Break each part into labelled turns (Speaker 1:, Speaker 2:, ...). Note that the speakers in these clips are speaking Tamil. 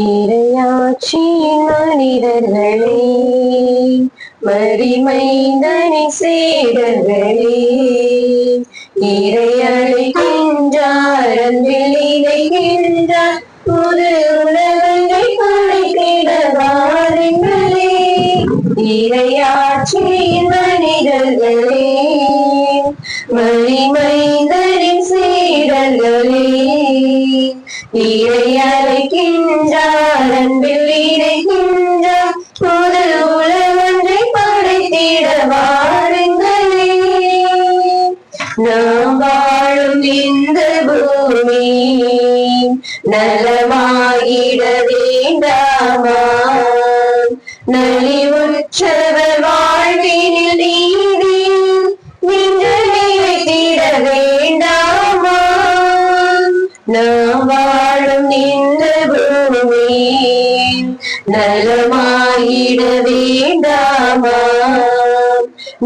Speaker 1: இறையாட்சியின் மனிதர்களே, மரிமைந்தனை சீடர்களே, இறையழைக்கின்றார், அன்பில் இணைகின்றார், புது உலகை படைத்திட வாருங்களே. இறையாட்சியின் மனிதர்களே, மரிமைந்தனின் சீடர்களே, இறையழைக்கின்றார், அன்பில் இணைகின்றார், புது உலகை படைத்திட வாருங்களே. நாம் வாழும் இந்த பூமி நலமாகிட வேண்டாமா? நலிவுற்றவர் வாழ்வினில் நீதி நின்று நிலைத்திட வேண்டாமா? நாம் வாழும் இந்த பூமி நலமாகிட வேண்டாமா?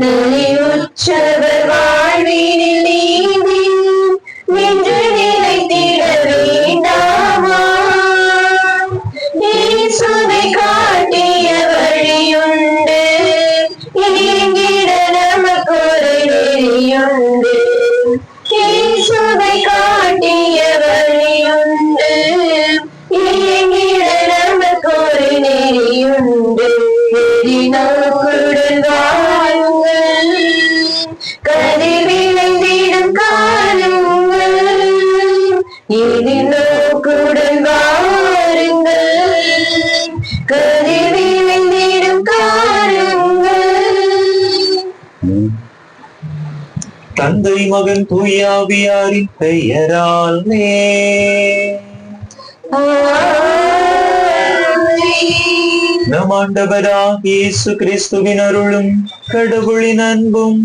Speaker 1: நலிவுற்றவர் வாழ்வினில் நீதி நின்று நிலைத்திட வேண்டாமா? இயேசுவை காட்டிய வழியுண்டு, இயங்கிட நமக்கொரு நெறியுண்டு. இயேசுவை காட்டிய வழியுண்டு, இயங்கிட நமக்கொரு நெறியுண்டு. நெறிநோக்குடன் வாழுங்கள், கதிர் விளைந்திடும் காணுங்கள். எதிர்நோக்குடன் வாருங்கள், கதிர் விளைந்திடும் காணுங்கள்.
Speaker 2: தந்தை மகன் தூயாவியாரின் பெயரால் நம் ஆண்டவராகிய இயேசு கிறிஸ்துவின் அருளும் கடவுளின் அன்பும்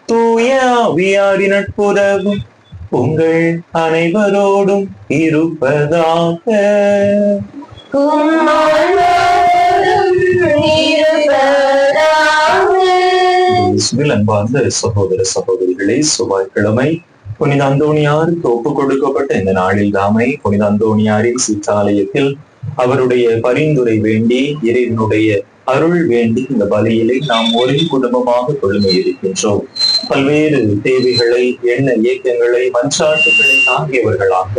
Speaker 2: தூய ஆவியாரின் நட்புறவும் உங்கள் அனைவரோடும் இருப்பதாக. அன்பார்ந்த சகோதர சகோதரிகளே, செவ்வாய்க்கிழமை புனித அந்தோணியாருக்கு ஒப்புக் கொடுக்கப்பட்ட இந்த நாளில் தாமை புனித அந்தோணியாரின் சிற்றாலயத்தில் அவருடைய பரிந்துரை வேண்டி, இறைவனுடைய அருள் வேண்டி இந்த பலியிலே நாம் ஒரே குடும்பமாக கொள்கை இருக்கின்றோம். பல்வேறு தேவைகளை, எண்ண இயக்கங்களை, மன்றாட்டுகளை தாங்கியவர்களாக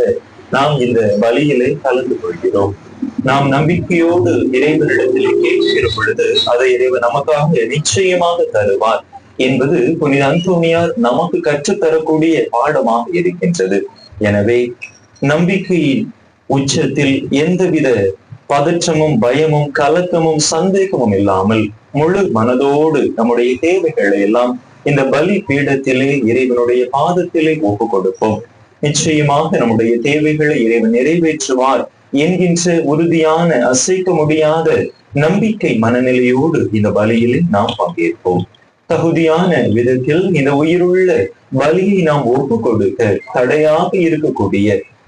Speaker 2: நாம் இந்த பலியிலே கலந்து கொள்கிறோம். நாம் நம்பிக்கையோடு இறைவனிடத்தில் கேட்கிற பொழுது அதை இறைவன் நமக்காக நிச்சயமாக தருவார் என்பது புனித அந்தோணியார் நமக்கு கற்றுத்தரக்கூடிய பாடமாக இருக்கின்றது. எனவே நம்பிக்கையின் உச்சத்தில் எந்தவித பதற்றமும், பயமும், கலக்கமும், சந்தேகமும் இல்லாமல் முழு மனதோடு நம்முடைய தேவைகளை எல்லாம் இந்த பலி பீடத்திலே இறைவனுடைய பாதத்திலே ஒப்பு கொடுப்போம். நிச்சயமாக நம்முடைய தேவைகளை இறைவன் நிறைவேற்றுவார் என்கின்ற உறுதியான, அசைக்க முடியாத நம்பிக்கை மனநிலையோடு இந்த பலியிலே நாம் பங்கேற்போம். தகுதியான விதத்தில் இந்த உயிருள்ள பலியை நாம் ஒப்பு கொடுக்க தடையாக இருக்கக்கூடிய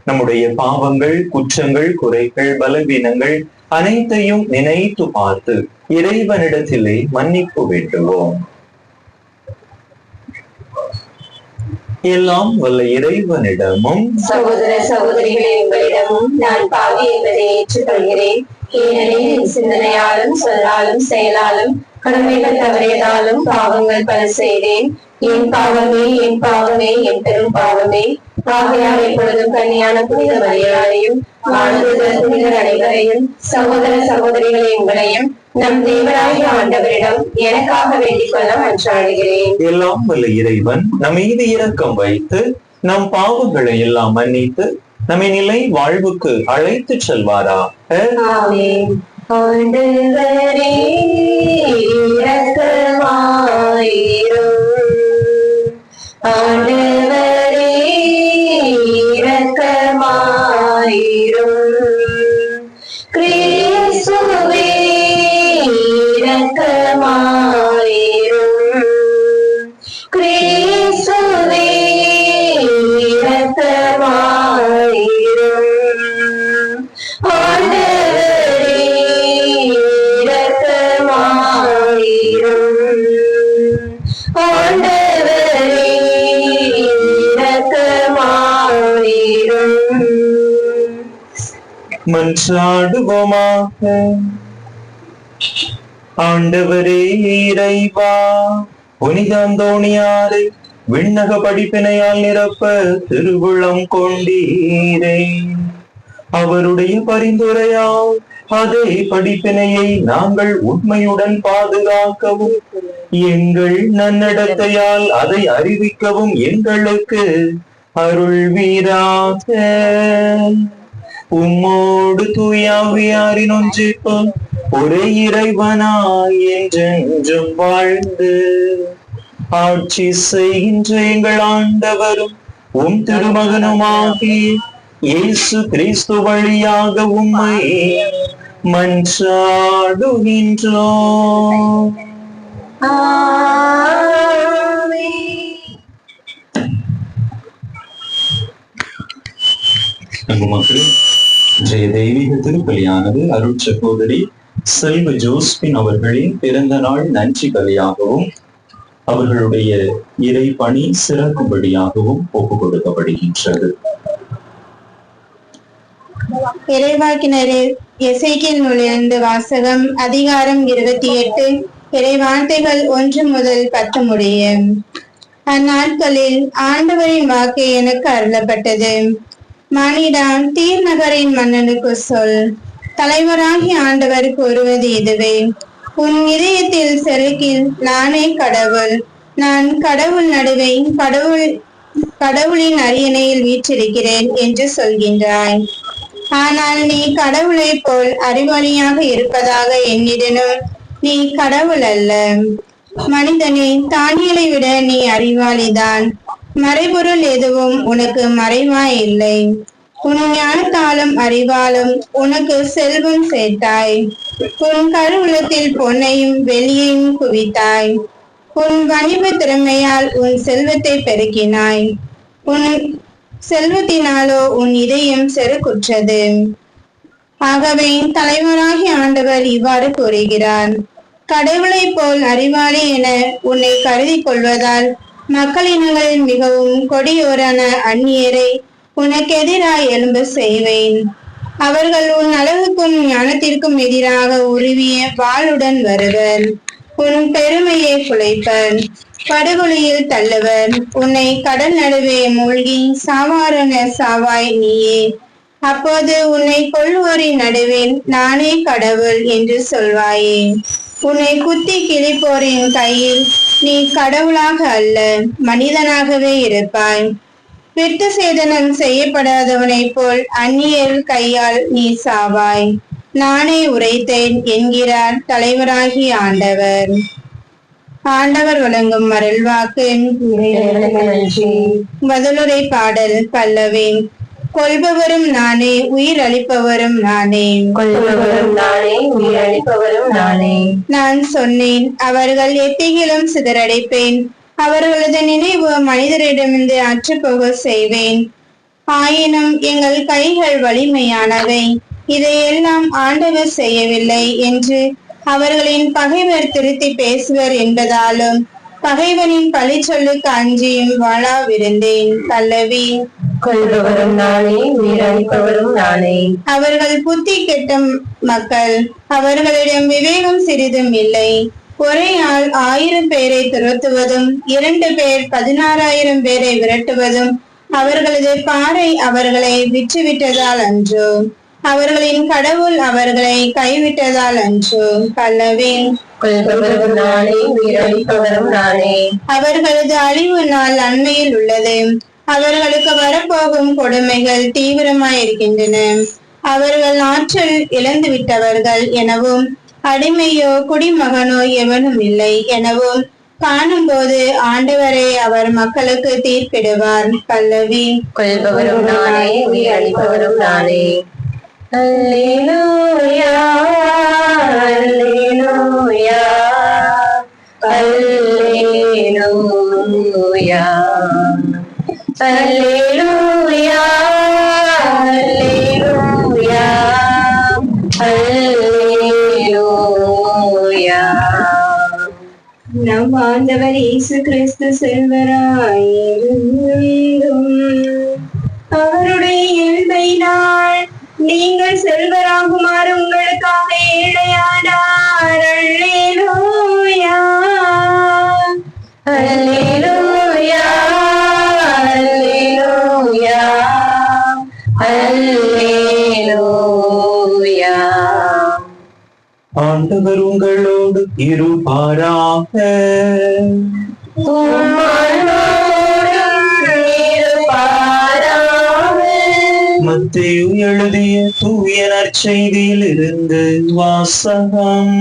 Speaker 2: நம்முடைய பாவங்கள், குற்றங்கள், குறைகள், பலவீனங்கள் அனைத்தையும் நினைத்து பார்த்து இறைவனிடத்திலே மன்னிப்பு வேண்டுவோம். எல்லாம் வல்ல இறைவனிடமும்
Speaker 1: சகோதர சகோதரிகளே, உங்களிடமும் நான் பாவி என்பதை ஏற்றுக்கொள்கிறேன். ஏனெனில் என் சிந்தனையாலும், சொல்லாலும், செயலாலும், கடமைகள் தவறியதாலும் பாவங்கள் பல செய்தேன். என் பாவமே, என் பாவமே, என் பெரும் பாவமே. ஆகையால் எப்பொழுதும் கன்னியான புனித மரியாதையும், புனிதர் அனைவரையும், சகோதர சகோதரிகளை உங்களையும் நம் தேவனாகிய ஆண்டவரிடம் எனக்காக வேண்டிக் கொள்ள மன்றாடுகிறேன்.
Speaker 2: எல்லாம் வல்ல இறைவன் நம் மீது இரக்கம் வைத்து நம் பாவங்களை எல்லாம் மன்னித்து நம்மை நிலை வாழ்வுக்கு அழைத்து செல்வாராக.
Speaker 1: ஆமென். ஆண்டவரே இரக்கமாயிரும். ஆண்டவரே இரக்கமாயிரும். கிறிஸ்துவே இரக்கமாயிரும். கிறிஸ்துவே இரக்கமாயிரும். ஆண்டவரே இரக்கமாயிரும். ஆண்டவரே
Speaker 2: மன்றாடுவோமாக. ஆண்டவரே இறைவா, புனித அந்தோணியாரை விண்ணக படிப்பினையால் நிரப்ப திருவுளம் கொண்டீரே. அவருடைய பரிந்துரையால் அதே படிப்பினையை நாங்கள் உண்மையுடன் பாதுகாக்கவும், எங்கள் நன்னடத்தையால் அதை அறிவிக்கவும் எங்களுக்கு அருள்வீராக. உம்மோடு தூயாவியாரின் ஒன்றிப்பு ஒரே இறைவனாய் என்றென்றும் வாழ்ந்து ஆட்சி செய்கின்ற எங்கள் ஆண்டவரும் உம் திருமகனுமாகிய இயேசு கிறிஸ்து வழியாக உம்மை மன்றாடுகின்றோம். மக்கள், இன்றைய தெய்வீக திருப்பலியானது அருள் சகோதரி செல்வ ஜோஸ்பின் அவர்களின் பிறந்த நாள் நன்றி பலியாகவும் அவர்களுடைய இறை பணி சிறக்கும்படியாகவும் ஒப்புக் கொடுக்கப்படுகின்றது.
Speaker 3: இறைவாக்கினரே, எசேக்கியேல் நூலிலிருந்து வாசகம். அதிகாரம் 28, இறை வார்த்தைகள் 1 முதல் 10 முடிய. அந்நாட்களில் ஆண்டவரின் வாக்கு எனக்கு அருளப்பட்டது. மனிதன், தீர் நகரின் மன்னனுக்கு சொல், தலைவராகி ஆண்டவர் கூறுவது இதுவே: உன் இதயத்தில் செருக்கில் நானே கடவுள், நான் கடவுள் நடுவே கடவுளின் அரியணையில் வீற்றிருக்கிறேன் என்று சொல்கின்றாய். ஆனால் நீ கடவுளை போல் அறிவாளியாக இருப்பதாக எண்ணிடனும் நீ கடவுள் அல்ல. மனிதனே, தானியலை விட நீ அறிவாளிதான். மறைபொருள் எதுவும் உனக்கு மறைவாய் இல்லை. உன் ஞானத்தாலும் அறிவாலும் உனக்கு செல்வம் சேர்த்தாய். உன் கருவூலத்தில் பொன்னையும் வெள்ளியையும் குவித்தாய். உன் வணிக திறமையால் உன் செல்வத்தை பெருக்கினாய். உன் செல்வத்தினாலோ உன் இதயம் செருக்குற்றது. ஆகவே தலைவராகி ஆண்டவர் இவ்வாறு கூறுகிறார்: கடவுளை போல் அறிவாளி என உன்னை கருதி கொள்வதால் மக்களினங்கள் மிகவும் கொடியோரான அந்நியரை உனக்கு எதிராக எழும்ப செய்வேன். அவர்கள் உன் அழகுக்கும் ஞானத்திற்கும் எதிராக உருவிய வாளுடன் வருவர். உன் பெருமையை குலைப்பர், படுகொலியில் தள்ளுவர். உன்னை கடல் நடுவே மூழ்கி சாவாரண சாவாய் நீயே. அப்போது உன்னை கொள்வோரின் நடுவே நானே கடவுள் என்று சொல்வாயே. உன்னை குத்தி கிழிப்போரின் கையில் நீ கடவுளாக அல்ல, மனிதனாகவே இருப்பாய். விட்டு சேதனம் செய்யப்படாதவனை போல் அந்நியர் கையால் நீ சாவாய். நானே உரைத்தேன் என்கிறார் தலைவராகி ஆண்டவர். ஆண்டவர் வழங்கும் அருள்வாக்கு. பதிலுரை பாடல் பல்லவி. கொல்பவரும் நானே, உயிர் அளிப்பவரும் நானே.
Speaker 1: கொல்பவரும் நானே, உயிர் அளிப்பவரும் நானே.
Speaker 3: நான் சொன்னேன், அவர்கள் எத்திகிலும் சிதறடிப்பேன். அவர்களது நினைவு மனிதரிடமிருந்து அற்றுப்போக செய்வேன். ஆயினும் எங்கள் கைகள் வலிமையானவை, இதையெல்லாம் ஆண்டவர் செய்யவில்லை என்று அவர்களின் பகைவர் திருத்தி பேசுவர் என்பதாலும் பகைவனின் பழி சொல்லுக்கு அஞ்சியும் வாழாவிருந்தேன். பல்லவி.
Speaker 1: கொல்பவரும் நானே, உயிர் அளிப்பவரும் நானே.
Speaker 3: அவர்கள் புத்தி கெட்ட மக்கள், அவர்களிடம் விவேகம் சிறிதும் இல்லை. ஒரே ஆள் 1000 பேரை துரத்துவதும் 2 பேர் 16,000 பேரை விரட்டுவதும் அவர்களது பாறை அவர்களை விற்றுவிட்டதால் அன்றோ, அவர்களின் கடவுள் அவர்களை கைவிட்டதால் அன்றோ. பல்லவி.
Speaker 1: கொல்பவரும் நானே, உயிர் அளிப்பவரும் நானே.
Speaker 3: அவர்களது அழிவு நாள் அண்மையில் உள்ளது. அவர்களுக்கு வரப்போகும் கொடுமைகள் தீவிரமாயிருக்கின்றன. அவர்கள் ஆற்றல் இழந்து விட்டவர்கள் எனவும் அடிமையோ குடிமகனோ எவனும் இல்லை எனவும் காணும் போது ஆண்டவரை அவர் மக்களுக்கு தீர்ப்பிடுவார். பல்லவி.
Speaker 1: கொல்பவரும் நானே, உயிர் அளிப்பவரும் நானே. அல்லேலூயா, அல்லேலூயா, அல்லேலூயா, அல்லேலூயா, அல்லேலூயா, அல்லேலூயா.
Speaker 3: நம் ஆண்டவர் இயேசு கிறிஸ்து செல்வராயிருந்தும் அவருடைய இயல்பை நாள் நீங்கள் செல்வராகுமாறு உங்களுக்காக ஏழையானார். அல்லேலூயா
Speaker 1: அல்லேலூயா அல்லேலூயா அல்லேலூயா.
Speaker 2: ஆண்டவர் உங்களோடு இருப்பாராக. மத்தேயு எழுதிய தூய நற்செய்தியில் இருந்து வாசகம்.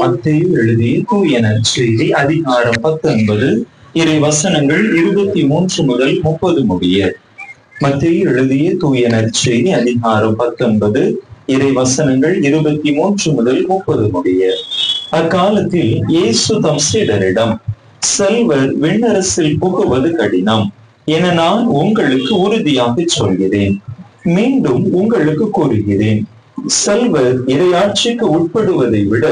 Speaker 2: மத்தேயு எழுதிய தூய நற்செய்தி அதிகாரம் 19 இறை வசனங்கள் 23 முதல் 30 முடிய. மத்தேயு எழுதிய தூய நற்செய்தி அதிகாரம் 19 இறை வசனங்கள் 23 முதல் 30 முடிய. அக்காலத்தில் இயேசு தம் சீடரிடம், செல்வர் விண்ணரசில் புகுவது கடினம் என நான் உங்களுக்கு உறுதியாக சொல்கிறேன். மீண்டும் உங்களுக்கு கூறுகிறேன், செல்வர் இறையாட்சிக்கு உட்படுவதை விட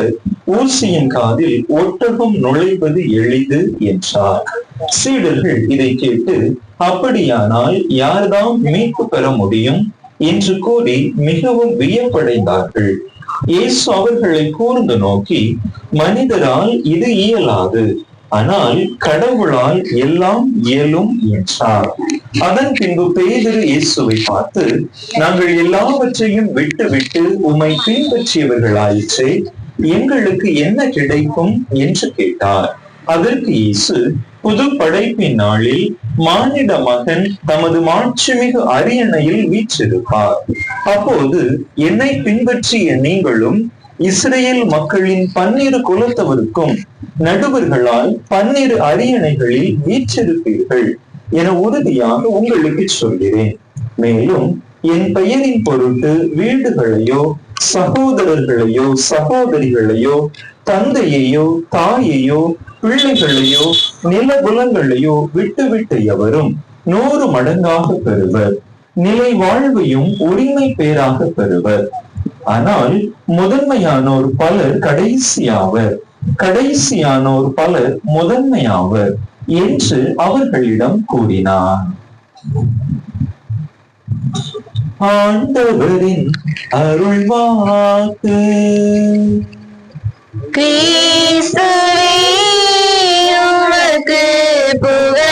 Speaker 2: ஊசியின் காதில் ஒட்டகம் நுழைவது எளிது என்றார். சீடர்கள் இதை கேட்டு, அப்படியானால் யார்தான் மீட்பு பெற முடியும் என்று கூறி மிகவும் வியப்படைந்தார்கள். இயேசு அவர்களை கூர்ந்து நோக்கி, மனிதரால் இது இயலாது, ஆனால் கடவுளால் எல்லாம் இயலும் என்றார். அதன் பின்பு பேதுரு இயேசுவை பார்த்து, நாங்கள் எல்லாவற்றையும் விட்டு உம்மை பின்பற்றியவர்களாயிற்றே, எங்களுக்கு என்ன கிடைக்கும் என்று கேட்டார். அதற்கு இயேசு, புது படைப்பின் நாளில் மானிட மகன் தமது மாட்சிமிகு அரியணையில் வீற்றிருப்பார். அப்போது என்னை பின்பற்றிய நீங்களும் இஸ்ரேல் மக்களின் 12 குலத்தவருக்கும் நடுவர்களால் 12 அரியணைகளில் வீற்றிருப்பீர்கள் என உறுதியாக உங்களுக்கு சொல்கிறேன். மேலும் என் பெயரின் பொருட்டு வீடுகளையோ சகோதரர்களையோ சகோதரிகளையோ தந்தையையோ தாயையோ பிள்ளைகளையோ நிலபுலங்களையோ விட்டு எவரும் 100 மடங்காக பெறுவர், நிலை வாழ்வையும் உரிமை பேராக பெறுவர். ஆனால் முதன்மையானோர் பலர் கடைசியாவர், கடைசியானோர் பலர் முதன்மையாவர் என்று அவர்களிடம் கூறினார். ஆண்டவரின் அருள்வாக்கு.
Speaker 1: கிறிஸ்துவே உமக்கு புகழ்.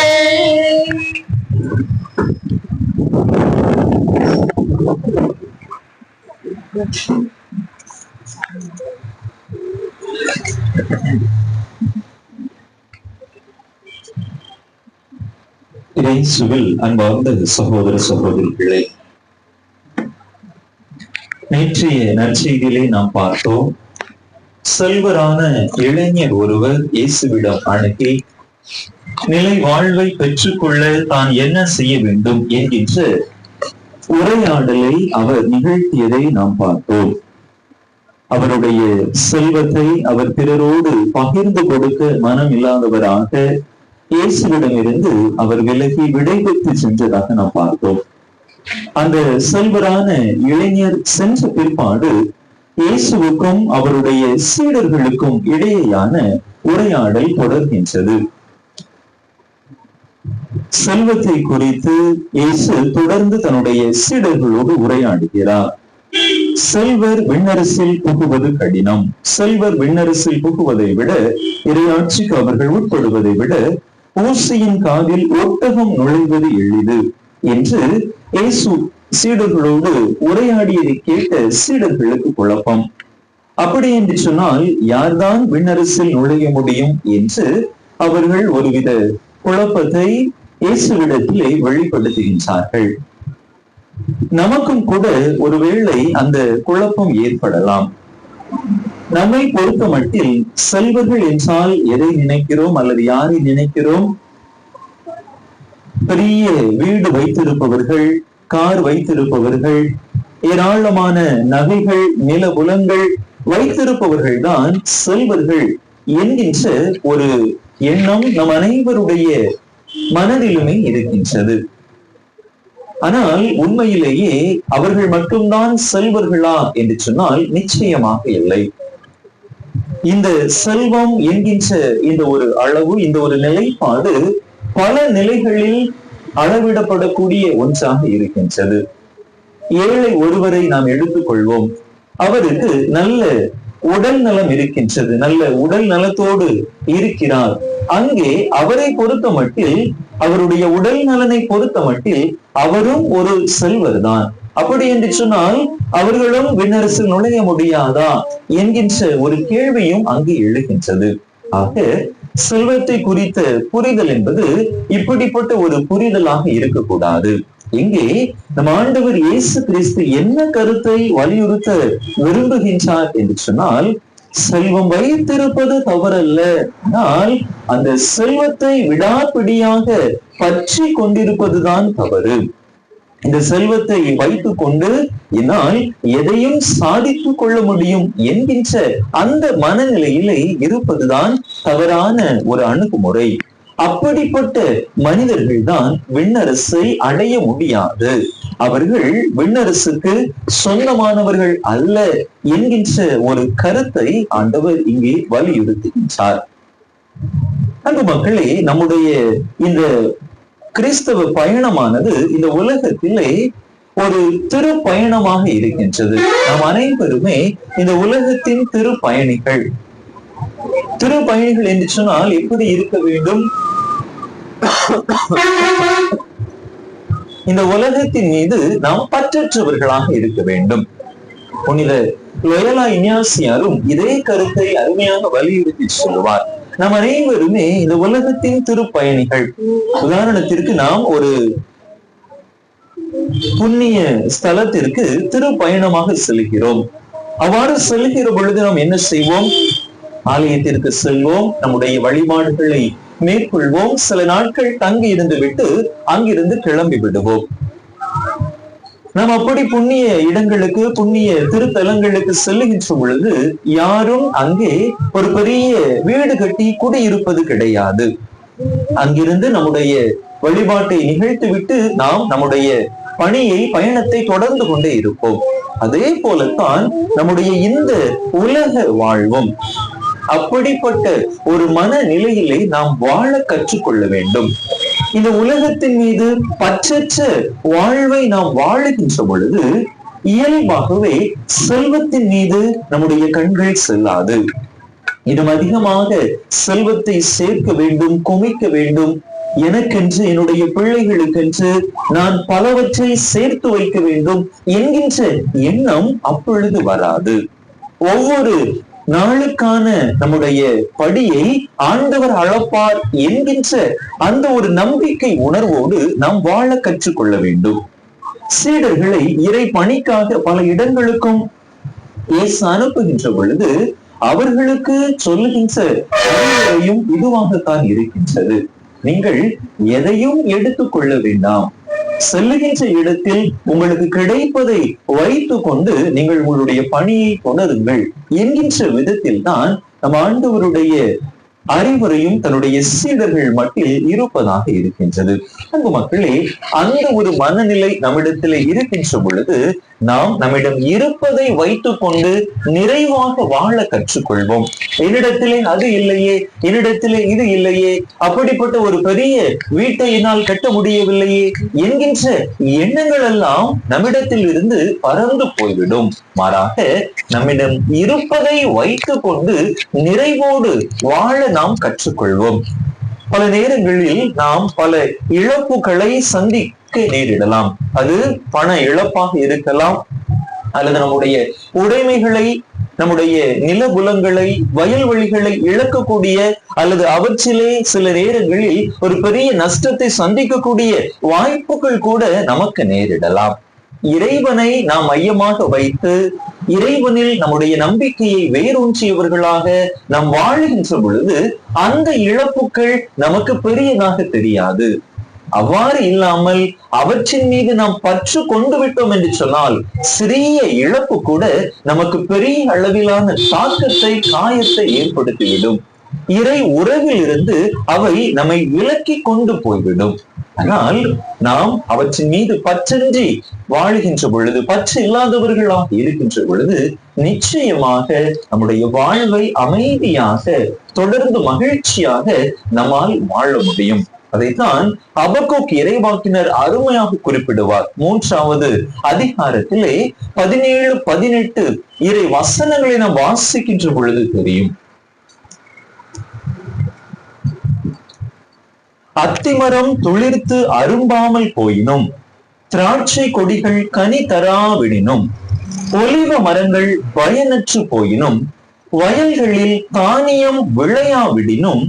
Speaker 2: இயேசுவில் அன்பார்ந்த சகோதர சகோதரிகளே, நேற்றைய நற்செய்தியிலே நாம் பார்த்தோம், செல்வரான இளைஞர் ஒருவர் இயேசுவிடம் அணுகி நிலை வாழ்வை பெற்றுக்கொள்ள தான் என்ன செய்ய வேண்டும் என்கின்ற உரையாடலை அவர் நிகழ்த்தியதை நாம் பார்த்தோம். அவருடைய செல்வத்தை அவர் பிறரோடு பகிர்ந்து கொடுக்க மனம் இல்லாதவராக இயேசுவிடமிருந்து அவர் விலகி விடைபெற்று சென்றதாக நாம் பார்த்தோம். அந்த செல்வரான இளைஞர் சென்ற பிற்பாடு இயேசுவுக்கும் அவருடைய சீடர்களுக்கும் இடையேயான உரையாடல் தொடர்கின்றது. செல்வத்தை குறித்து இயேசு தொடர்ந்து தன்னுடைய சீடர்களோடு உரையாடுகிறார். செல்வர் விண்ணரசில் புகுவது கடினம், செல்வர் விண்ணரசில் புகுவதை விட இறையாட்சிக்கு அவர்கள் உட்படுவதை விட ஊசியின் காதில் ஒட்டகம் நுழைவது எளிது என்று இயேசு சீடர்களோடு உரையாடியதை கேட்ட சீடர்களுக்கு குழப்பம். அப்படி என்று சொன்னால் யார்தான் விண்ணரசில் நுழைய முடியும் என்று அவர்கள் ஒருவித குழப்பத்தை இயேசுவிடத்திலே வெளிப்படுத்துகின்றார்கள். நமக்கும் கூட ஒருவேளை அந்த குழப்பம் ஏற்படலாம். நம்மை பொறுத்த மட்டில் செல்வர்கள் என்றால் எதை நினைக்கிறோம் அல்லது யாரை நினைக்கிறோம்? பெரிய வீடு வைத்திருப்பவர்கள், கார் வைத்திருப்பவர்கள், ஏராளமான நகைகள் நிலபுலங்கள் வைத்திருப்பவர்கள் தான் செல்வர்கள் என்கின்ற ஒரு எண்ணம் நம் அனைவருடைய மனதிலுமே இருக்கின்றது. ஆனால் உண்மையிலேயே அவர்கள் மட்டும்தான் செல்வர்களா என்று சொன்னால் நிச்சயமாக இல்லை. இந்த செல்வம் என்கின்ற இந்த ஒரு அளவு, இந்த ஒரு நிலைப்பாடு பல நிலைகளில் அளவிடப்படக்கூடிய ஒன்றாக இருக்கின்றது. ஏழை ஒருவரை நாம் எடுத்துக்கொள்வோம். அவருக்கு நல்ல உடல் நலம் இருக்கின்றது, நல்ல உடல் நலத்தோடு இருக்கிறார். அங்கே அவரை பொறுத்த மட்டில், அவருடைய உடல் நலனை பொறுத்த மட்டில் அவரும் ஒரு செல்வர் தான். அப்படி என்று சொன்னால் அவர்களும் விண்ணரசில் நுழைய முடியாதா என்கின்ற ஒரு கேள்வியும் அங்கு எழுகின்றது. ஆக செல்வத்தை குறித்த புரிதல் என்பது இப்படிப்பட்ட ஒரு புரிதலாக இருக்கக்கூடாது. இங்கே நம் ஆண்டவர் இயேசு கிறிஸ்து என்ன கருத்தை வலியுறுத்த விரும்புகின்றார் என்று சொன்னால், செல்வம் வைத்திருப்பது தவறல்ல, ஆனால் அந்த செல்வத்தை விடாப்பிடியாக பற்றி கொண்டிருப்பதுதான் தவறு. இந்த செல்வத்தை வைத்துக் கொண்டு என்னால் எதையும் சாதித்துக் கொள்ள முடியும் என்கின்ற அந்த மனநிலையிலே இருப்பதுதான் தவறான ஒரு அணுகுமுறை. அப்படிப்பட்ட மனிதர்கள் தான் விண்ணரசை அடைய முடியாது. அவர்கள் விண்ணரசுக்கு சொந்தமானவர்கள் அல்ல என்கின்ற ஒரு கருத்தை ஆண்டவர் இங்கே வலியுறுத்துகின்றார். அன்பு மக்களே, நம்முடைய இந்த கிறிஸ்தவ பயணமானது இந்த உலகத்திலே ஒரு திரு பயணமாக இருக்கின்றது. நாம் அனைவருமே இந்த உலகத்தின் திரு பயணிகள். திரு பயணிகள் என்று சொன்னால் எப்படி இருக்க வேண்டும்? இந்த உலகத்தின் மீது நாம் பற்றற்றவர்களாக இருக்க வேண்டும். புனித லோயலா இஞ்ஞாசியாரும் இதே கருத்தை அருமையாக வலியுறுத்தி சொல்லுவார். நாம் அனைவருமே இந்த உலகத்தின் திருப்பயணிகள். உதாரணத்திற்கு நாம் ஒரு புண்ணிய ஸ்தலத்திற்கு திருப்பயணமாக செல்கிறோம். அவ்வாறு செல்கிற பொழுது நாம் என்ன செய்வோம்? ஆலயத்திற்கு செல்வோம், நம்முடைய வழிபாடுகளை மேற்கொள்வோம், சில நாட்கள் தங்கி இருந்து விட்டு அங்கிருந்து கிளம்பி விடுவோம். நாம் அப்படி புண்ணிய இடங்களுக்கு, புண்ணிய திருத்தலங்களுக்கு செல்லுகின்ற பொழுது யாரும் அங்கே ஒரு பெரிய வீடு கட்டி குடியிருப்பது கிடையாது. அங்கிருந்து நம்முடைய வழிபாட்டை நிகழ்த்திவிட்டு நாம் நம்முடைய பணியை, பயணத்தை தொடர்ந்து கொண்டே இருப்போம். அதே போலத்தான் நம்முடைய இந்த உலக வாழ்வும். அப்படிப்பட்ட ஒரு மனநிலையிலே நாம் வாழ கற்றுக்கொள்ள வேண்டும். இந்த உலகத்தின் மீது பற்றற்ற வாழ்வை நாம் வாழுகின்ற பொழுது இயல்பாகவே செல்வத்தின் மீது நம்முடைய கண்கள் செல்லாது. இன்னும் அதிகமாக செல்வத்தை சேர்க்க வேண்டும், குமிக்க வேண்டும், எனக்கென்று, என்னுடைய பிள்ளைகளுக்கென்று நான் பலவற்றை சேர்த்து வைக்க வேண்டும் என்கின்ற எண்ணம் அப்பொழுது வராது. ஒவ்வொரு நாளுக்கான நம்முடைய படியை ஆண்டவர் அளப்பார் என்கின்ற அந்த ஒரு நம்பிக்கை உணர்வோடு நாம் வாழ கற்றுக்கொள்ள வேண்டும். சீடர்களை இறை பணிக்காக பல இடங்களுக்கும் இயேசு அனுப்புகின்ற பொழுது அவர்களுக்கு சொல்லுகின்ற அறிவுரையும் இதுவாகத்தான் இருக்கின்றது. நீங்கள் எதையும் எடுத்துக்கொள்ள வேண்டாம், செல்லுகின்ற இடத்தில் உங்களுக்கு கிடைப்பதை வைத்துக் கொண்டு நீங்கள் உங்களுடைய பணியை தொடருங்கள் என்கின்ற விதத்தில் தான் நம் ஆண்டவருடைய அறிவுரையும் தன்னுடைய சீடர்கள் மட்டில் இருப்பதாக இருக்கின்றது. அன்பு மக்களே, அந்த ஒரு மனநிலை நம்மிடத்திலே இருக்கின்ற பொழுது நாம் நம்மிடம் இருப்பதை வைத்துக் கொண்டு நிறைவாக வாழ கற்றுக்கொள்வோம். என்னிடத்திலே அது இல்லையே, என்னிடத்திலே இது இல்லையே, அப்படிப்பட்ட ஒரு பெரிய வீட்டை என்னால் கட்ட முடியவில்லையே என்கின்ற எண்ணங்கள் எல்லாம் நம்மிடத்தில் இருந்து பறந்து போய்விடும். மாறாக நம்மிடம் இருப்பதை வைத்துக் கொண்டு நிறைவோடு வாழ நாம் கற்றுக்கொள்வோம். பல நேரங்களில் நாம் பல இழப்புகளை சந்திக்க நேரிடலாம். அது பண இழப்பாக இருக்கலாம், அல்லது நம்முடைய உடைமைகளை, நம்முடைய நிலபுலங்களை, வயல்வெளிகளை இழக்கக்கூடிய, அல்லது அவற்றிலே சில நேரங்களில் ஒரு பெரிய நஷ்டத்தை சந்திக்கக்கூடிய வாய்ப்புகள் கூட நமக்கு நேரிடலாம். இறைவனை நாம் மையமாக வைத்து இறைவனில் நம்முடைய நம்பிக்கையை வேரூன்றியவர்களாக நாம் வாழுகின்ற பொழுது அந்த இழப்புகள் நமக்கு பெரியதாக தெரியாது. அவ்வாறு இல்லாமல் அவற்றின் மீது நாம் பற்று கொண்டு விட்டோம் என்று சொன்னால் சிறிய இழப்பு கூட நமக்கு பெரிய அளவிலான தாக்கத்தை, காயத்தை ஏற்படுத்திவிடும். இறை உறவில் இருந்து அவை நம்மை விலக்கி கொண்டு போய்விடும். ஆனால் நாம் அவற்றின் மீது பற்றின்றி வாழுகின்ற பொழுது, பற்று இல்லாதவர்களாக இருக்கின்ற பொழுது நிச்சயமாக நம்முடைய வாழ்வை அமைதியாக, தொடர்ந்து மகிழ்ச்சியாக நம்மால் வாழ முடியும். அதைத்தான் அபக்கூக் இறைவாக்கினர் அருமையாக குறிப்பிடுவார். 3வது அதிகாரத்திலே 17, 18 இறை வசனங்களை நாம் வாசிக்கின்ற பொழுது தெரியும். அத்திமரம் துளிர்த்து அரும்பாமல் போயினும், திராட்சை கொடிகள் கனி தராவிடினும், ஒலிவ மரங்கள் பயனற்று போயினும், வயல்களில் தானியம் விளையாவிடினும்,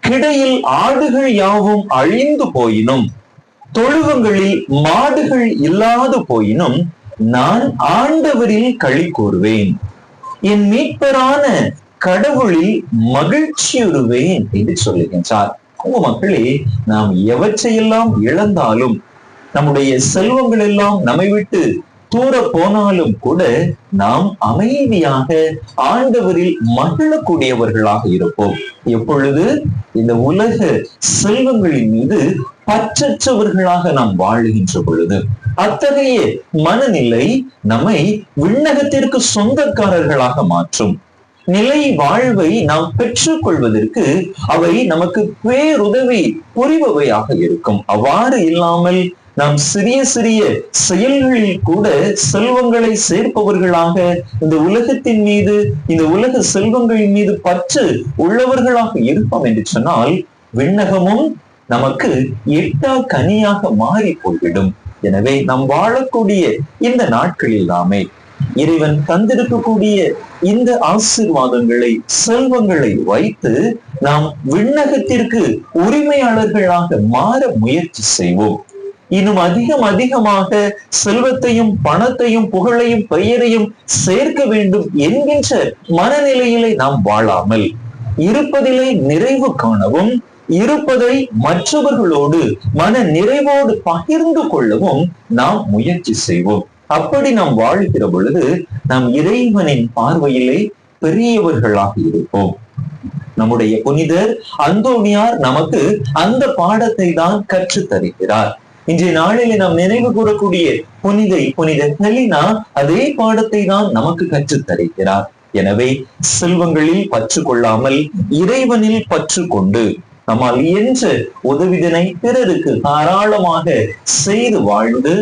Speaker 2: கிடையில் ஆடுகள் யாவும் அழிந்து போயினும், தொழுவங்களில் மாடுகள் இல்லாது போயினும், நான் ஆண்டவரில் களி கூறுவேன், என் மீட்பரான கடவுளில் மகிழ்ச்சியுறுவேன் என்று சொல்லுகின்றார். மக்களே, நாம் எவற்றையெல்லாம் இழந்தாலும், நம்முடைய செல்வங்கள் எல்லாம் நம்மை விட்டு தூர போனாலும் கூட நாம் அமைதியாக ஆண்டவரில் மகிழக்கூடியவர்களாக இருப்போம். எப்பொழுது இந்த உலக செல்வங்களின் மீது பற்றற்றவர்களாக நாம் வாழுகின்ற பொழுது, அத்தகைய மனநிலை நம்மை விண்ணகத்திற்கு சொந்தக்காரர்களாக மாற்றும். நிலை வாழ்வை நாம் பெற்றுக் கொள்வதற்கு அவை நமக்கு பேருதவி புரிபவையாக இருக்கும். அவ்வாறு இல்லாமல் நாம் சிறிய சிறிய செயல்களில் கூட செல்வங்களை சேர்ப்பவர்களாக, இந்த உலகத்தின் மீது, இந்த உலக செல்வங்களின் மீது பற்று உள்ளவர்களாக இருப்போம் என்று சொன்னால், விண்ணகமும் நமக்கு எட்டா கனியாக மாறி போய்விடும். எனவே நாம் வாழக்கூடிய இந்த நாட்களில் நாமே இறைவன் தந்திருக்கக்கூடிய இந்த ஆசீர்வாதங்களை, செல்வங்களை வைத்து நாம் விண்ணகத்திற்கு உரிமையாளர்களாக மாற முயற்சி செய்வோம். இன்னும் அதிகமாக செல்வத்தையும், பணத்தையும், புகழையும், பெயரையும் சேர்க்க வேண்டும் என்கின்ற மனநிலையிலே நாம் வாழாமல், இருப்பதிலே நிறைவு காணவும், இருப்பதை மற்றவர்களோடு மன நிறைவோடு பகிர்ந்து கொள்ளவும் நாம் முயற்சி செய்வோம். அப்படி நாம் வாழ்கிற பொழுது நாம் இறைவனின் பார்வையிலே பெரியவர்களாக இருப்போம். நம்முடைய புனிதர் அந்தோனியார் நமக்கு அந்த பாடத்தை தான் கற்று தருகிறார். இன்றைய நாளிலே நாம் நினைவு கூறக்கூடிய புனித ஹெலினா அதே பாடத்தை தான் நமக்கு கற்று தருகிறார். எனவே செல்வங்களில் பற்று கொள்ளாமல் இறைவனில் பற்று கொண்டு நம்மால் இயன்ற உதவிதனை பிறருக்கு தாராளமாக செய்து வாழ்ந்து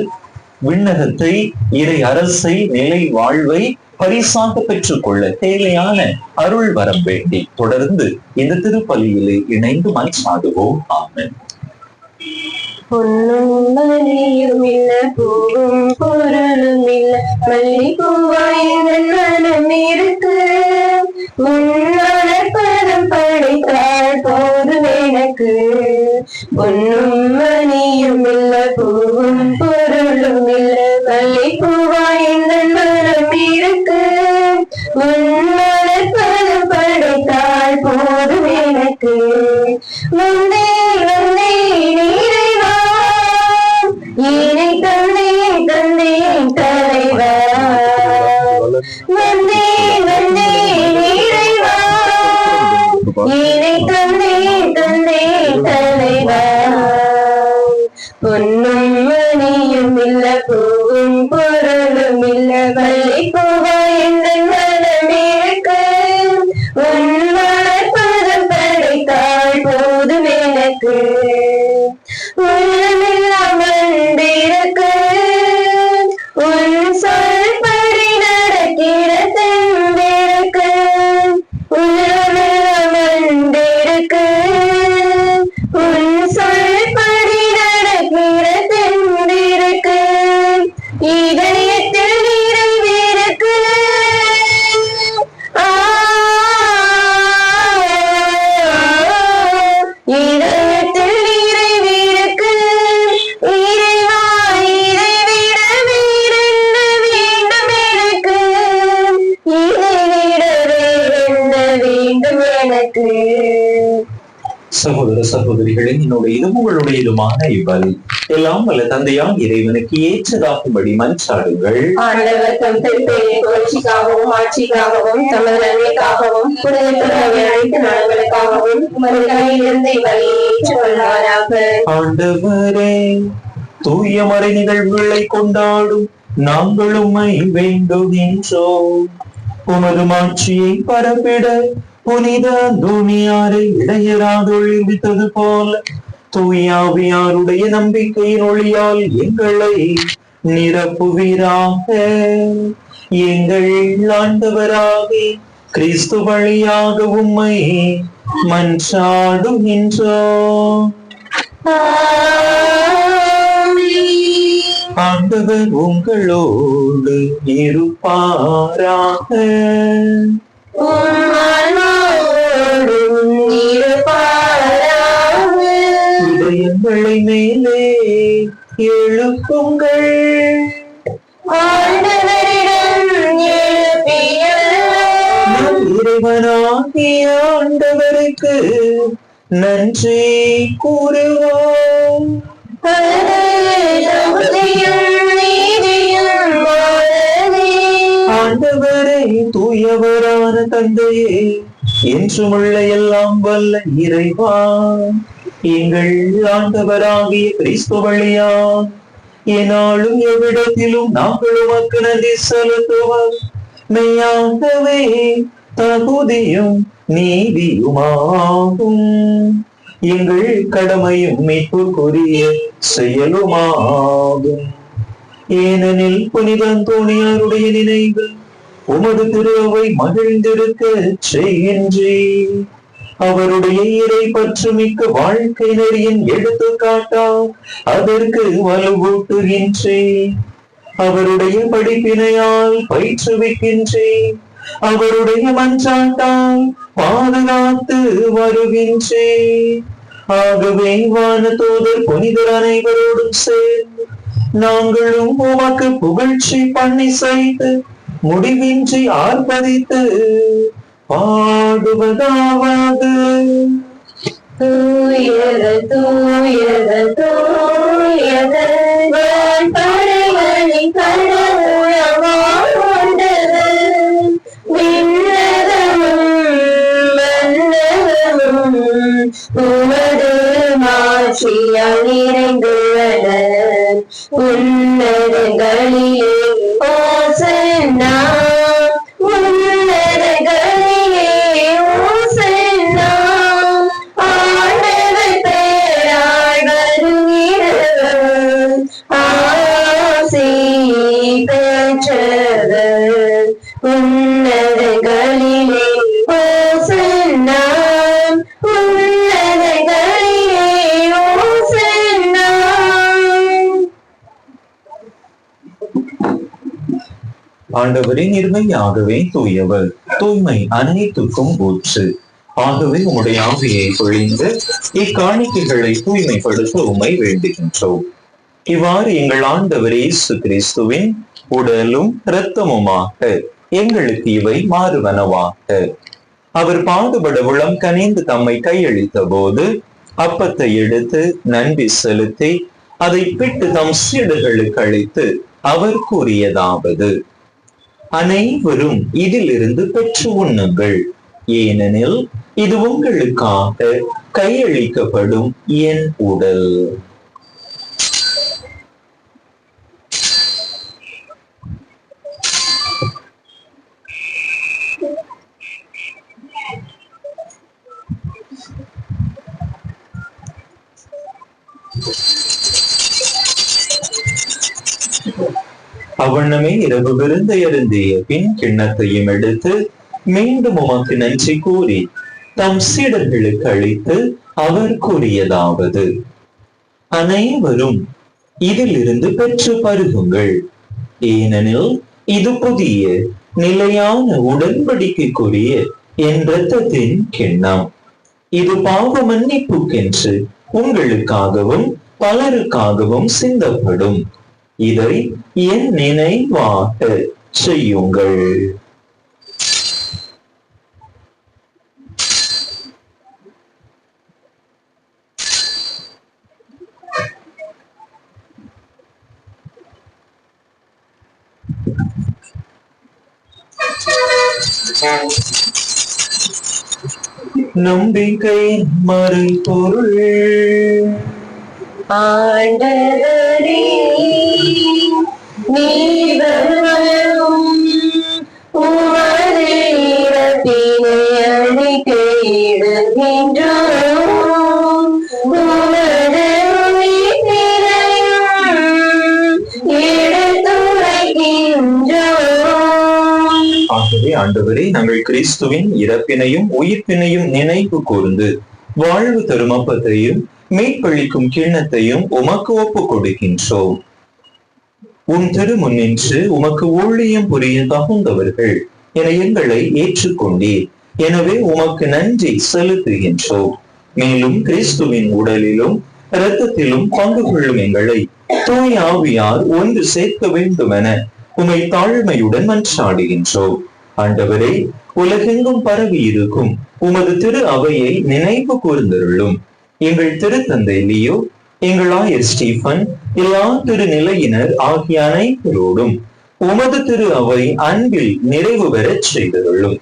Speaker 2: விண்ணகத்தை, இறை அரசை, நிலை வாழ்வை பரிசாக பெற்றுக் கொள்ள தேவையான அருள் வரம் வேண்டி தொடர்ந்து இந்த திருப்பலியிலே இணைந்து மன்றாடுவோம். ஆமென்.
Speaker 1: பொன்னும் மணியும் இல்ல, பூவும் பொருளும் இல்ல, மல்லிப்பூவாய் மனம் இருக்கு, உன்னால பதம் படைத்தாள் போதும் எனக்கு. பொன்னும் மணியும் இல்ல, பூவும் பொருளும் இல்ல, மல்லிப்பூவாய் மனம் இருக்கு, உன்னால பதம் படைத்தாள் போதும் எனக்கு. வந்தே வந்தே இறைவா, இறை தந்தை தந்தை தலைவா, வந்தே வந்தே இறைவா, இறை தந்தை தந்தை தலைவா. பொன்னும் மணியும் இல்ல, பூவும் பொருளும் இல்ல, மல்லிப்பூவா என்ற மனம் இருக்கு, உன்வாழ பதம் படைத்தாள் போதும் எனக்கு. உள்ளமெல்லாம் வந்திருக்கு, உன் சொல்படி நடக்கிற தந்திருக்கு, உள்ளமெல்லாம் வந்திருக்கு, உன் சொல்படி நடக்கிற தந்திருக்கு, இதயத்தில் நிறைவேற்கு. இதயத்தில் நிறைவேற்கு, இறைவா இதை விட வேறென்ன வேண்டும் எனக்கு, இதை விட வேறென்ன வேண்டும் எனக்கு.
Speaker 2: சகோதர சகோதரிகளே, என்னுடைய இது உங்களுடையதுமான இவ்வல் எல்லாம் வல்ல தந்தையாம் இறைவனுக்கு ஏற்றதாகும்படி மன்றாடுங்கள்.
Speaker 1: ஆண்டவர் தம் திருப்பெயரின் புகழ்ச்சிக்காகவும் ஆட்சிக்காகவும் தமது நன்மைக்காகவும் புனிதத்துவ அனைத்து நலன்களுக்காகவும் உமது கையிலிருந்து இவ்வழியை ஏற்றுக்கொள்வாராக.
Speaker 2: ஆண்டவரே, தூய மறை நிகழ்வுகளை கொண்டாடும் நாங்கள் உம்மை வேண்டுகின்றோம். உமது மாட்சியை பரப்பிட புனித அந்தோனியாரை இடையராது ஒளிர்வித்தது போல தூயாவியாருடைய நம்பிக்கையின் ஒளியால் எங்களை நிரப்புவீராக. எங்கள் ஆண்டவராகி கிறிஸ்து வழியாக உம்மை மன்றாடுகின்றோம். ஆண்டவர் உங்களோடு இருப்பாராக. இதயங்களை மேலே எழுப்புங்கள். இறைவனாகிய ஆண்டவருக்கு நன்றி கூறுவோம். ஆண்டவரே, தூயவரான தந்தையே, என்றுமுள்ள எல்லாம் வல்ல இறைவா, எங்கள் ஆண்டவராகிய கிறிஸ்து வழியா என்னாலும் எவ்விடத்திலும் நாங்கள் உமக்கு நன்றி செலுத்துவோம். மெய்யாகவே தகுதியும் நீதியுமாகும், எங்கள் கடமையும் மீட்புக்குரிய செயலுமாகும். ஏனெனில் புனித அந்தோணியாருடைய நினைவு உமது திருவை மகிழ்ந்திருக்க செய்கின்றேன். அவருடைய இறை பற்றுமிக்க வாழ்க்கை நெறியின் எடுத்துக்காட்டா அதற்கு வலுவூட்டுகின்றேன். அவருடைய படிப்பினையால் பயிற்றுவிக்கின்றேன். அவருடைய மன்றாட்டால் பாதுகாத்து வருகின்றேன். ஆகவே வானதூதர் புனிதர் அனைவரோடும் சேர்ந்து நாங்களும் உமக்கு புகழ்ச்சி பண்ணி செய்து முடிவின்றி ஆர்ப்பரித்து பாடுவதாவது.
Speaker 1: தூயது தூயது தூயது படைகளின் கடவுளமாண்டது. விண்ணகமும் மன்னகமும் உமது மாட்சியால் நிறைந்துள்ளன. உன்னதங்களிலே ஓசன்னா, உன்னதங்களிலே ஓசன்னா. ஆண்டவர் பெயரால் வருகிறவர் ஆசி பெற்றவர். உன்னதங்களிலே ஓசன்னா, உன்னதங்களிலே ஓசன்னா.
Speaker 2: ஆண்டவரே, நிர்மையாகவே தூயவர், தூய்மை அனைத்துக்கும் ஊற்று. ஆகவே உம்முடைய ஆவியை பொழிந்து இக்காணிக்கைகளை தூய்மைப்படுத்த உம்மை வேண்டுகின்றோம். இவ்வாறு எங்கள் ஆண்டவர் இயேசு கிறிஸ்துவின் உடலும் இரத்தமுமாக எங்களுக்கு இவை மாறுவனவாக. அவர் பாடுபட உளம் கனிந்து தம்மை கையளித்த போது அப்பத்தை எடுத்து நன்றி செலுத்தி அதை பிட்டு தம் சீடர்களுக்கு அளித்து அவர் கூறியதாவது: அனைவரும் இதிலிருந்து பெற்று உண்ணுங்கள், ஏனெனில் இது உங்களுக்காக கையளிக்கப்படும் என் உடல். அவ்வண்ணமே இரவு விருந்தை அருந்திய பின் கிண்ணத்தையும் எடுத்து மீண்டும் உமக்கு நன்றி கூறி தம் சீடர்களுக்கு அளித்து அவர் கூறியதாவது: அனைவரும் இதிலிருந்து பெற்று பருகுங்கள், ஏனெனில் இது புதிய நிலையான உடன்படிக்கைக்குரிய என் இரத்தத்தின் கிண்ணம். இது பாவ மன்னிப்புக்கென்று உங்களுக்காகவும் பலருக்காகவும் சிந்தப்படும். இதை என் நினைவாக செய்யுங்கள். நம்பிக்கை மறைபொருள்.
Speaker 1: ஆண்டவரே, நீர் வருவரும் உமது இறப்பினை அறிக்கையிடுகின்றோம். உமது
Speaker 2: ஆண்டவரே, நாங்கள் கிறிஸ்துவின் இறப்பினையும் உயிர்ப்பினையும் நினைவு கூர்ந்து வாழ்வு தரும் அப்பத்தையும் மீட்பளிக்கும் கிண்ணத்தையும் உமக்கு ஒப்புக் கொடுக்கின்றோம். உன் திருமுன் நின்று உமக்கு ஊழியம் புரிய தகுந்தவர்கள் என எங்களை ஏற்றுக்கொண்டீர். எனவே உமக்கு நன்றி செலுத்துகின்றோம். மேலும் கிறிஸ்துவின் உடலிலும் இரத்தத்திலும் பங்கு கொள்ளும் எங்களை தூய் ஆவியார் ஒன்று சேர்க்க வேண்டும் என உமை தாழ்மையுடன் மன்றாடுகின்றோம். ஆண்டவரே, உலகெங்கும் பரவி இருக்கும் உமது திரு அவையை நினைவு கூர்ந்தருளும். எங்கள் திருத்தந்தை லியோ, எங்கள் ஆயர் ஸ்டீபன், எல்லா திருநிலையினர் ஆகிய அனைவரோடும் உமது திரு அவை அன்பில் நிறைவு பெறச் செய்தருளும்.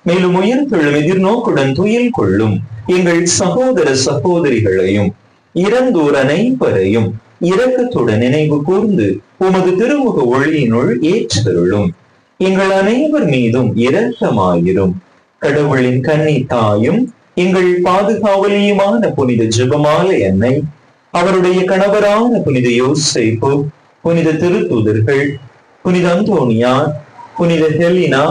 Speaker 2: மேலும் உயிர்த்தெழும் எதிர்நோக்குடன் துயில் கொள்ளும் எங்கள் சகோதர சகோதரிகளையும் இறந்தோர் அனைவரையும் இரக்கத்துடன் நினைவு கூர்ந்து உமது திருமுக ஒளியினுள் ஏற்றருளும். எங்கள் அனைவர் மீதும் இரக்கமாயிரும். கடவுளின் கன்னி தாயும் எங்கள் பாதுகாவலியுமான புனித ஜெபமாலை அன்னை, அவருடைய கணவரான புனித யோசேப்பு, புனித திருத்தூதர்கள், புனித அந்தோனியார், புனித ஹெலினா,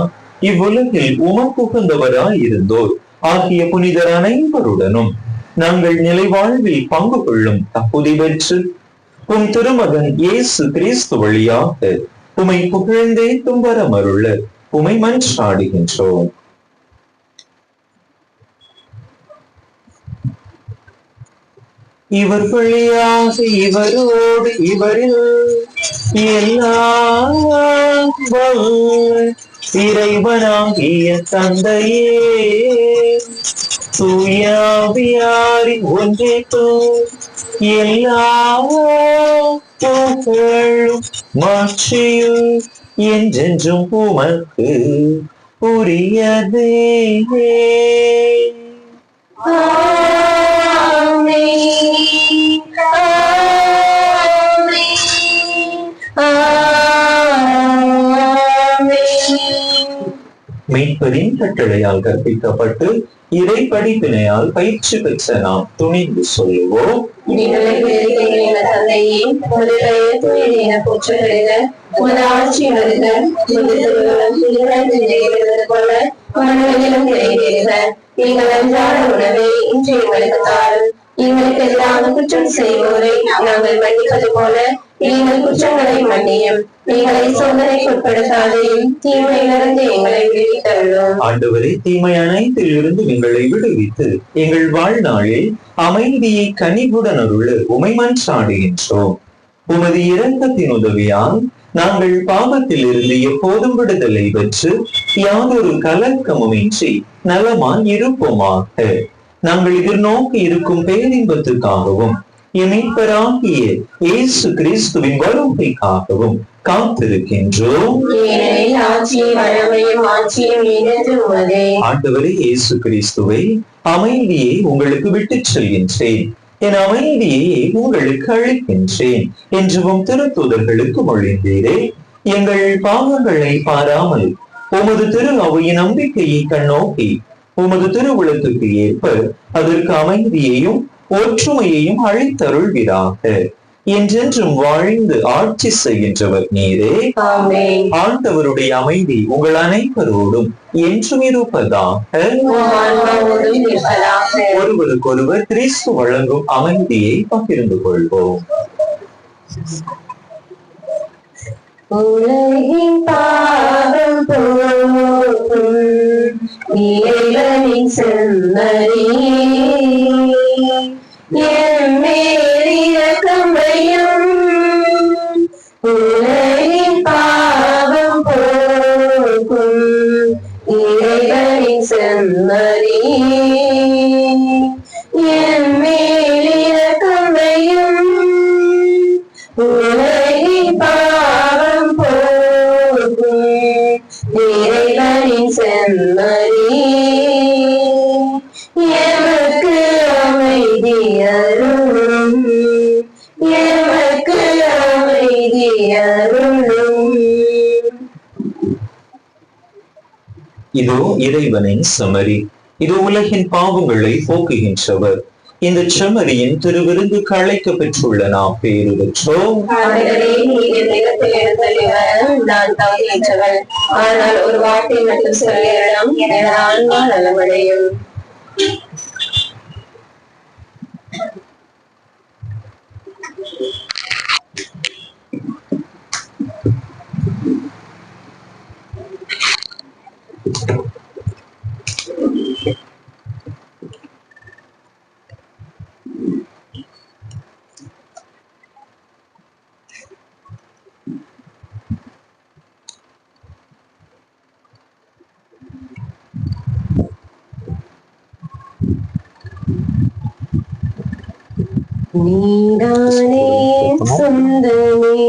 Speaker 2: இவ்வுலகில் உமக்குகந்தவராய் இருந்தோர் ஆகிய புனிதர் அனைவருடனும் நாங்கள் நிலை வாழ்வில் பங்கு கொள்ளும் தகுதி பெற்று உம் திருமகன் இயேசு கிறிஸ்து வழியாக உமை புகழ்ந்தே தும்பரமருள உமை மன்றாடுகின்றோம். இவர் வழியாக இவரோடு இவரில் எல்லாம் இறைவனாகிய தந்தையே, தூயாவியாரின் ஒன்றிற்கு எல்லா புகழும் மாட்சியும் என்றென்றும் உமக்கு உரியதே. மீட்பரின் கட்டளையால் கற்பிக்கப்பட்டு இறை படிப்பினையால் பயிற்சி பெற்ற நாம் துணிந்து சொல்லுவோம்.
Speaker 1: எங்கள் அன்றாட உணவை இன்று எங்களுக்கு தாரும். எங்களுக்கு எதிராக குற்றம் செய்வோரை நாங்கள் மன்னிப்பது போல எங்கள் குற்றங்களை மன்னியும். எங்களை சோதனைக்கு உட்படுத்தாதையும் தீமையிலிருந்து எங்களை விடுவித்தருளும்.
Speaker 2: ஆண்டவரே, தீமை அனைத்தில் இருந்து எங்களை விடுவித்து எங்கள் வாழ்நாளில் அமைதியை கனிவுடன் அருள உமை மன்றாடுகின்றோம். உமது இரக்கத்தின் உதவியால் நாங்கள் பாவத்தில் இருந்து எப்போதும் விடுதலை பெற்று யாதொரு கலக்கமுமின்றி நலமாய் இருப்போமாக. நாங்கள் எதிர்நோக்கி இருக்கும் பேரின்பத்துக்காகவும் மீட்பராகிய இயேசு கிறிஸ்துவின் வருகைக்காகவும் காத்திருக்கின்றோம். ஆண்டவரே இயேசு கிறிஸ்துவை, அமைதியை உங்களுக்கு விட்டுச் செல்கின்றேன், என் அமைதியை உங்களுக்கு அளிக்கின்றேன் என்றும் திருத்தூதர்களுக்கு மொழிந்தீரே. எங்கள் பாவங்களை பாராமல் உமது திரு அவையின் நம்பிக்கையை கண்ணோக்கி உமது திருவுளத்துக்கு ஏற்ப அதற்கு அமைதியையும் ஒற்றுமையையும் அளித்தருள்வீராக. என்றென்றும் வாழ்ந்து ஆட்சி செய்கின்றவர் நீரே. ஆண்டவருடைய அமைதி உங்கள் அனைவரோடும் என்றும் இருப்பதாக. ஒருவருக்கொருவர் கிறிஸ்து வழங்கும் அமைதியை பகிர்ந்து கொள்வோம்.
Speaker 1: உலகின் பாவம் போக்கும் இறைவனின் செம்மறியே, என் மேல் இரக்கம் வையும். உலகின் பாவம் போக்கும் இறைவனின் செம்மறியே, என் மேல் இரக்கம் வையும். உலகின் பாவம் போக்கும் இறைவனின் செம்மறியே, எமக்கு அமைதி அருளும், எமக்கு அமைதி அருளும்.
Speaker 2: இதோ இறைவனின் செம்மறி, இது உலகின் பாவங்களை போக்குகின்றவர். இந்த செம்மறியின் திருவிருந்துக்கு அழைக்க பெற்றுள்ள நாம் பேறு பெற்றோம்.
Speaker 1: ஆண்டவரே, நீர் என் இல்லத்தில் எழுந்தருளி வர நான் தகுதியற்றவள். ஆனால் ஒரு வார்த்தை மட்டும் சொல்லிடலாம், எனது ஆன்மா நலமடையும். நீதானே சொந்தமே,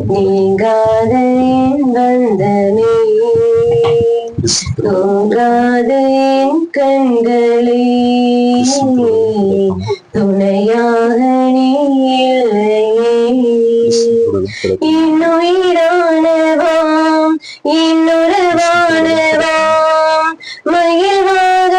Speaker 1: நீங்காத பந்தமே, தூங்காத என் கண்களே, துணையாக நீ இல்லையே. இன்னுயிரானவாம் இன்னுறவானவாம், மகிழ்வாக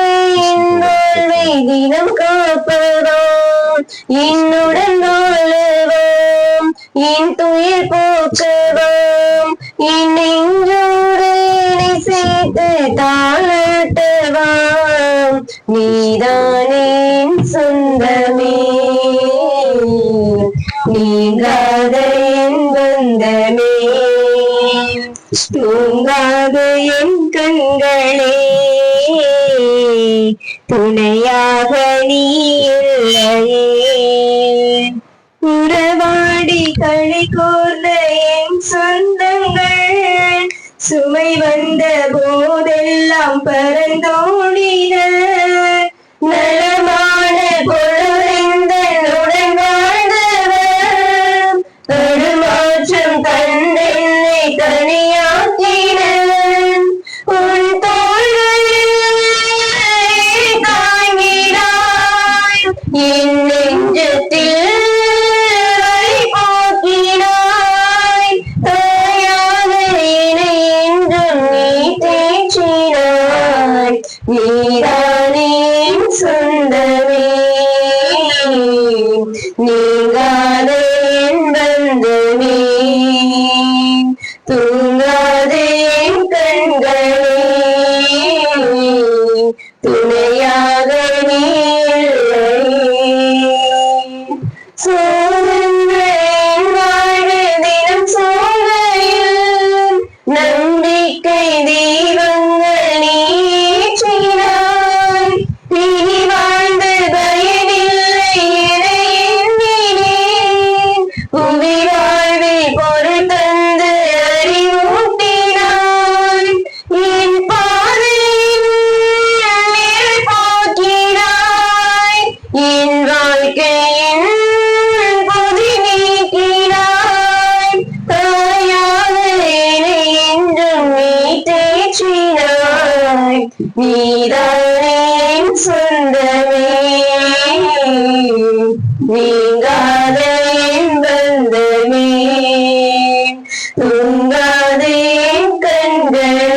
Speaker 1: என் வாழ்வை தினம் காப்பவாம், என்னுடன் வாழவாம், என் துயர் போக்கவாம், என் நெஞ்சோடு என்னை சேர்த்து தாளாட்டவாம். நீதானே என் சொந்தமே, நீங்காத என் பந்தமே, தூங்காத என் கண்களே, துணையாக நீ இல்லையே. உறவாடி களி கோர்ந்த என் சொந்தங்கள், சுமை வந்த போதெல்லாம் பரந்தோடின. நலமான பொழுதெந்தனுடன் வாழ்ந்தவர், தடுமாற்றம் தந்தென்னை தனியாக்கின. உன் தோள்களில் தாங்கினாய், என் நெஞ்சத்தில் வலி போக்கினாய். தாயாக என்னை என்றும் நீ தேற்றினாய். நீதானே என் சொந்தமே, நீங்காத என் பந்தமே, தூங்காத என் கண்களே, துணையாக நீ இல்லையே. சோதனையின் வாழ்வு தினம் சோதனையில், நம்பிக்கை தீபங்கள் நீற்றினாய். இனி வாழ்ந்து பயனில்லை என எண்ணினேன், புவி வாழ்வில் பொருள் தந்து அறிவூட்டினாய். என் பாதையின் நிழல் போக்கினாய், என் வாழ்க்கையின் பொதி நீக்கினாய். தாயாக என்னை என்றும் நீ தேற்றினாய். நீதானே என் சொந்தமே, நீங்காத என் பந்தமே, தூங்காத என் கண்களே,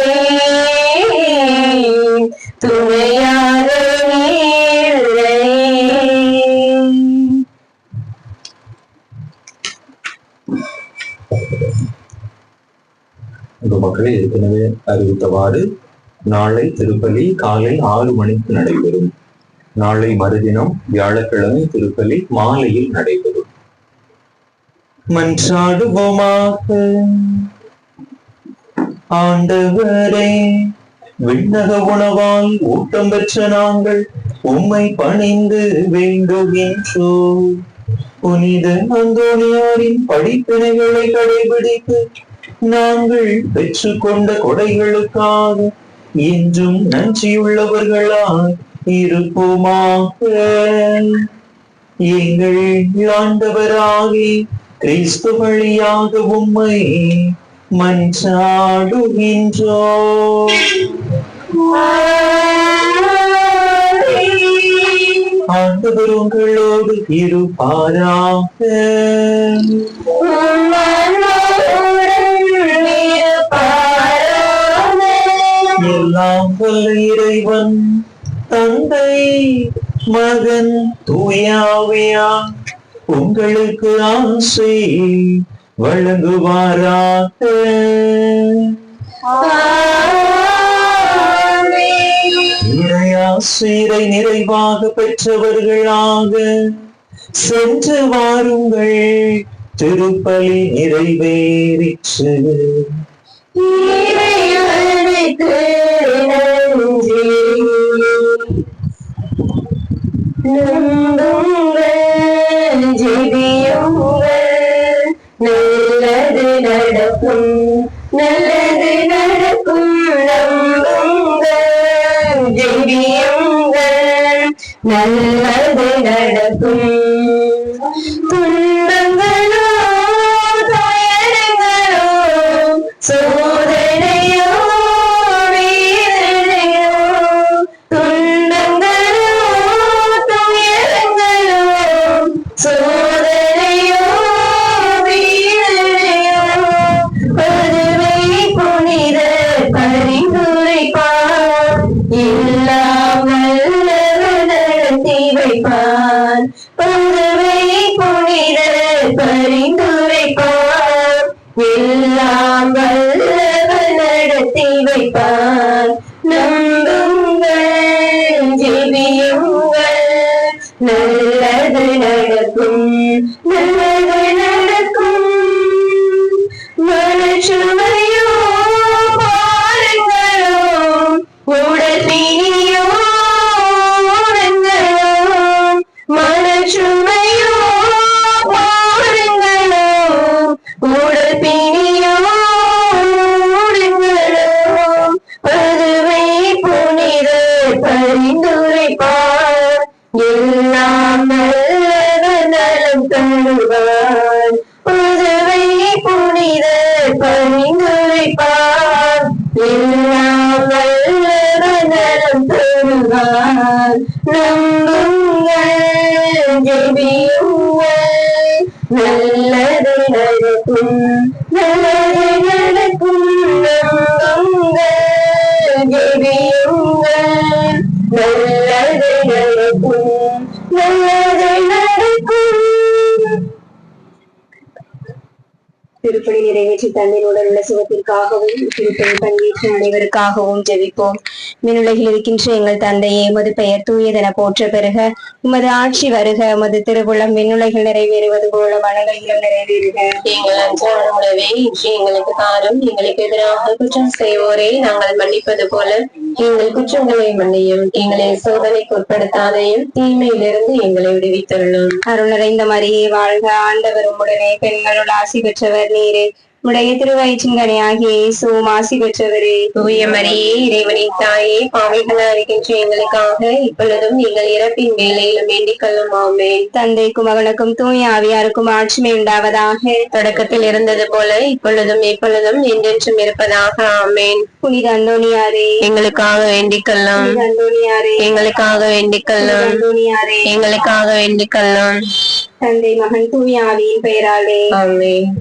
Speaker 1: துணையாக நீ இல்லையே.
Speaker 2: மக்களே, ஏற்கனவே அறிவித்தவாறு நாளை திருப்பலி காலை 6 மணிக்கு நடைபெறும். நாளை மறுதினம் வியாழக்கிழமை திருப்பலி மாலையில் நடைபெறும். மன்றாடுவோமாக. ஆண்டவரே, விண்ணக உணவால் ஊட்டம் பெற்ற நாங்கள் உம்மை பணிந்து வேண்டுகின்றோம். புனித அந்தோனியாரின் படிப்பினைகளை கடைபிடித்து நாங்கள் பெற்றுக்கொண்ட கொடைகளுக்காக என்றும் நன்றியுள்ளவர்களாய் இருப்போமாக. எங்கள் ஆண்டவராகிய கிறிஸ்து வழியாக உம்மை மன்றாடுகின்றோம். ஆண்டவர் உங்களோடு இருப்பாராக. எல்லாம் வல்ல இறைவன் தந்தை மகன் தூயாவியா உங்களுக்கு ஆசை வழங்குவாராக. இறையாசிரை நிறைவாக பெற்றவர்களாக சென்று வாருங்கள். திருப்பலி நிறைவேறிற்று.
Speaker 1: நல்லது நடக்கும், நல்லது நடக்கும். நம்புங்கள், ஜெபியுங்கள், நல்லது நடக்கும். துன்பங்களோ துயரங்களோ சோதனையோ வேதனையோ, துன்பங்களோ துயரங்களோ சோதனையோ வேதனையோ, பதுவை புனித பரிந்துரைப்பார், இல்லாமல் நடத்தி வைப்பார். பதுவை புனித பரிந்துரைப்பார், இல்லாமல் நடத்தி வைப்பார். நம்புங்கள், ஜெபியுங்கள், நல்லது நடக்கும், நல்லது நடக்கும். மனச்சுமையோ பாருங்களோ, உடல் பிணியோ ஓடுங்களோ, மனச்சுமையோ பாருங்களோ, உடல் பிணியோ ஓடுங்களோ, பதுவை புனித பரிந்துரைப்பார், எல்லாம் நலம் தருவார். பதுவை புனித பரிந்துரைப்பார், எல்லாம் நலம் தருவார். நம்புங்கள், ஜெபியுங்கள், நல்லது நடக்கும், நல்லது நடக்கும். நம்புங்கள், ஜெபியுங்கள், நல்லது நடக்கும், நல்லது நடக்கும். திருப்பணி நிறைவேற்றி தண்ணீருடன் உள்ள சுகத்திற்காகவும் திருப்பணி பங்கேற்ற அனைவருக்காகவும் ஜெபிப்போம். மின்னுலகில் இருக்கின்ற எங்கள் தந்தையே, உமது பெயர் தூயதென போற்ற பெறுக. உமது ஆட்சி வருக. உமது திருவுளம் விண்ணுலகில் நிறைவேறுவது போல மனங்களிலும் நிறைவேறுக. எங்கள் அன்றாட உணவை இன்று எங்களுக்கு தாரும். எங்களுக்கு எதிராக குற்றம் செய்வோரை நாங்கள் மன்னிப்பது போல எங்கள் குற்றங்களை மன்னியும். எங்களை சோதனைக்கு உட்படுத்தாதையும் தீமையிலிருந்து எங்களை விடுவித்தருளும். அருள் நிறைந்த மரியே வாழ்க, ஆண்டவர் உம்முடனே, பெண்களுள் ஆசி பெற்றவர் நீரே. உடைய திருவயிற்றின் கனியாகிய இயேசுவும் ஆசி பெற்றவரே. தூய மரியே, இறைவனின் தாயே, பாவிகளா இருக்கின்ற எங்களுக்காக இப்பொழுதும் எங்கள் இறப்பின் வேளையிலும் வேண்டிக் கொள்ளும். ஆமென். தந்தைக்கும் மகனுக்கும் தூய ஆவியாருக்கும் ஆட்சிமை உண்டாவதாக. தொடக்கத்தில் இருந்தது போல இப்பொழுதும் எப்பொழுதும் என்றென்றும் இருப்பதாக. ஆமென். புனித அந்தோணியாரே, எங்களுக்காக வேண்டிக் கொள்ளும். அந்தோணியாரே, எங்களுக்காக வேண்டிக் கொள்ளும். அந்தோணியாரே, எங்களுக்காக வேண்டிக் கொள்ளும். தந்தை மகன் தூய ஆவியின் பெயராலே. ஆமென்.